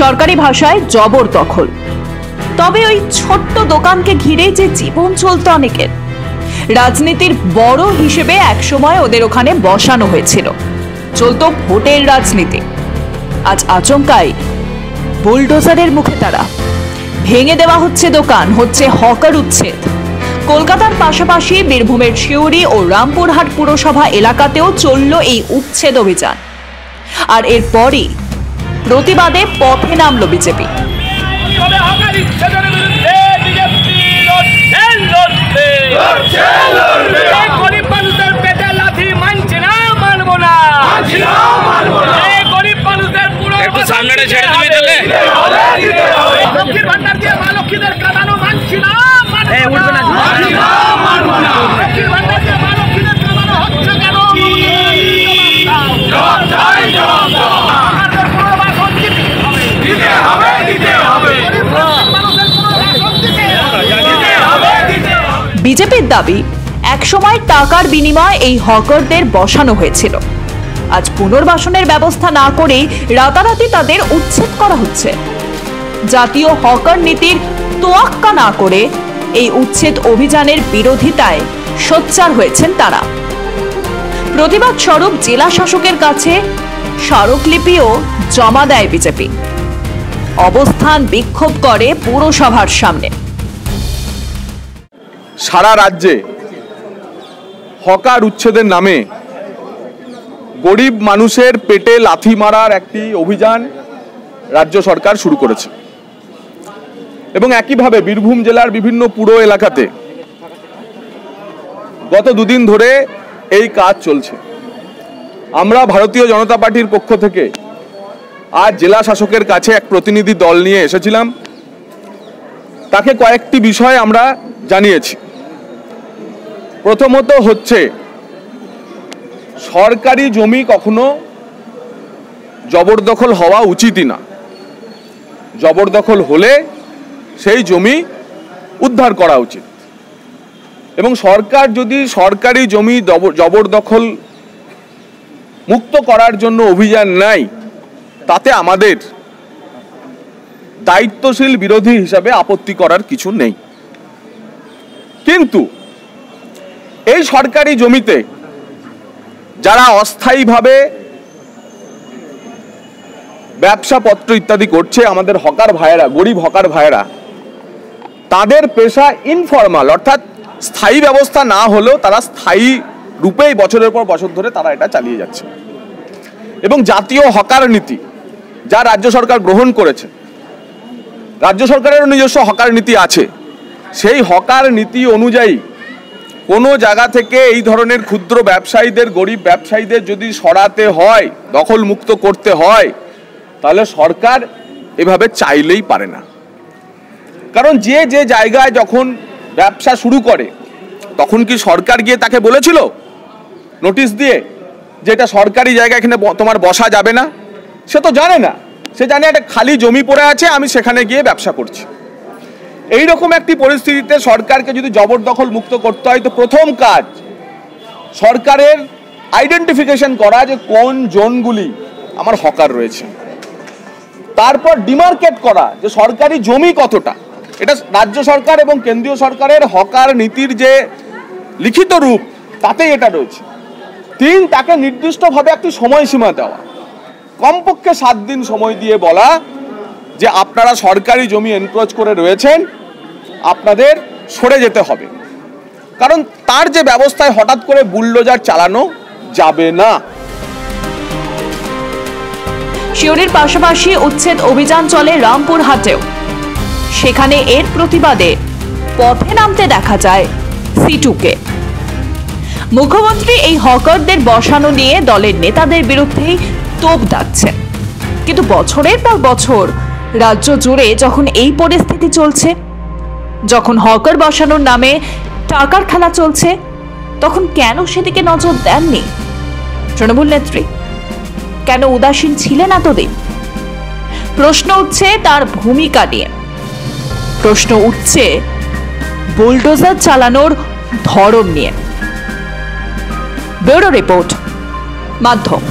সরকারি ভাষায় জবরদখল। তবে ওই ছোট্ট দোকানকে ঘিরে যে জীবন চলত অনেকের, রাজনীতির বড় হিসেবে একসময় ওদের ওখানে বসানো হয়েছিল, চলতো ভোটের রাজনীতি। আজ আচমকাই বুলডোজারের মুখে তারা। ভেঙে দেওয়া হচ্ছে দোকান, হচ্ছে হকার উচ্ছেদ। কলকাতার পাশাপাশি বীরভূমের সিউড়ি ও রামপুরহাট পুরসভা এলাকাতেও চলল এই উচ্ছেদ অভিযান। আর এরপরই প্রতিবাদে পথে নামল বিজেপি। বিজেপির দাবি, একসময় টাকার বিনিময়ে এই হকারদের বসানো হয়েছিল। আজ পুনর্বাসনের ব্যবস্থা না করেই রাতারাতি তাদের উচ্ছেদ করা হচ্ছে। জাতীয় হকার নীতির তোয়াক্কা না করে এই উচ্ছেদ অভিযানের বিরোধিতায় সোচ্চার হয়েছেন তারা। প্রতিবাদ স্বরূপ জেলা শাসকের কাছে স্মারকলিপিও জমা দেয় বিজেপি। অবস্থান বিক্ষোভ করে পুরসভার সামনে। সারা রাজ্যে হকার উচ্ছেদের নামে গরিব মানুষের পেটে লাথি মারার একটি অভিযান রাজ্য সরকার শুরু করেছে এবং একইভাবে বীরভূম জেলার বিভিন্ন পুর এলাকাতে গত দুদিন ধরে এই কাজ চলছে। আমরা ভারতীয় জনতা পার্টির পক্ষ থেকে আজ জেলা শাসকের কাছে এক প্রতিনিধি দল নিয়ে এসেছিলাম। তাকে কয়েকটি বিষয় আমরা জানিয়েছি। প্রথমত হচ্ছে, সরকারি জমি কখনো জবরদখল হওয়া উচিতই না। জবরদখল হলে সেই জমি উদ্ধার করা উচিত এবং সরকার যদি সরকারি জমি জবরদখল মুক্ত করার জন্য অভিযান নেয়, তাতে আমাদের দায়িত্বশীল বিরোধী হিসাবে আপত্তি করার কিছু নেই। কিন্তু এই সরকারি জমিতে যারা অস্থায়ীভাবে ব্যবসাপত্র ইত্যাদি করছে, আমাদের হকার ভাইয়েরা, গরিব হকার ভাইয়েরা, তাদের পেশা ইনফর্মাল, অর্থাৎ স্থায়ী ব্যবস্থা না হলেও তারা স্থায়ী রূপেই বছরের পর বছর ধরে তারা এটা চালিয়ে যাচ্ছে। এবং জাতীয় হকার নীতি যা রাজ্য সরকার গ্রহণ করেছে, রাজ্য সরকারেরও নিজস্ব হকার নীতি আছে, সেই হকার নীতি অনুযায়ী কোনো জায়গা থেকে এই ধরনের ক্ষুদ্র ব্যবসায়ীদের, গরিব ব্যবসায়ীদের যদি সরাতে হয়, দখল মুক্ত করতে হয়, তাহলে সরকার এভাবে চাইলেই পারে না। কারণ যে যে জায়গায় যখন ব্যবসা শুরু করে, তখন কি সরকার গিয়ে তাকে বলেছিল নোটিশ দিয়ে যে এটা সরকারি জায়গা, এখানে তোমার বসা যাবে না? সে তো জানে না। সে জানে একটা খালি জমি পড়ে আছে, আমি সেখানে গিয়ে ব্যবসা করছি। এইরকম একটি পরিস্থিতিতে সরকারকে যদি জবরদখল মুক্ত করতে হয়, তো প্রথম কাজ সরকারের আইডেন্টিফিকেশন করা যে কোন জোনগুলি আমার হকার রয়েছে, তারপর ডিমার্কেট করা যে সরকারি জমি কতটা। এটা রাজ্য সরকার এবং কেন্দ্রীয় সরকারের হকার নীতির যে লিখিত রূপ, তাতেই এটা রয়েছে। 3, তাকে নির্দিষ্টভাবে একটি সময়সীমা দেওয়া, কমপক্ষে 7 দিন সময় দিয়ে বলা যে আপনারা সরকারি জমি এনক্রোচ করে রয়েছেন, আপনাদের সরে যেতে হবে। কারণ তার যে ব্যবস্থায় হঠাৎ করে বুলডোজার চালানো যাবে না। সিউড়ির পাশাপাশি উচ্ছেদ অভিযান চলে রামপুরহাটেও। সেখানে এর প্রতিবাদে পথে নামতে দেখা যায় সিটুকে। মুখ্যমন্ত্রী এই হকারদের বসানো নিয়ে দলের নেতাদের বিরুদ্ধেই তোপ দাগছেন। কিন্তু বছরের পর বছর রাজ্য জুড়ে যখন এই পরিস্থিতি চলছে, যখন হকার বসানোর নামে টাকার খেলা চলছে, তখন কেন সেদিকে নজর দেননি তৃণমূল নেত্রী? কেন উদাসীন ছিলেন এতদিন? প্রশ্ন উঠছে তার ভূমিকা নিয়ে। প্রশ্ন উঠছে বুলডোজার চালানোর ধরন নিয়ে। ব্যুরো রিপোর্ট, মাধ্যম।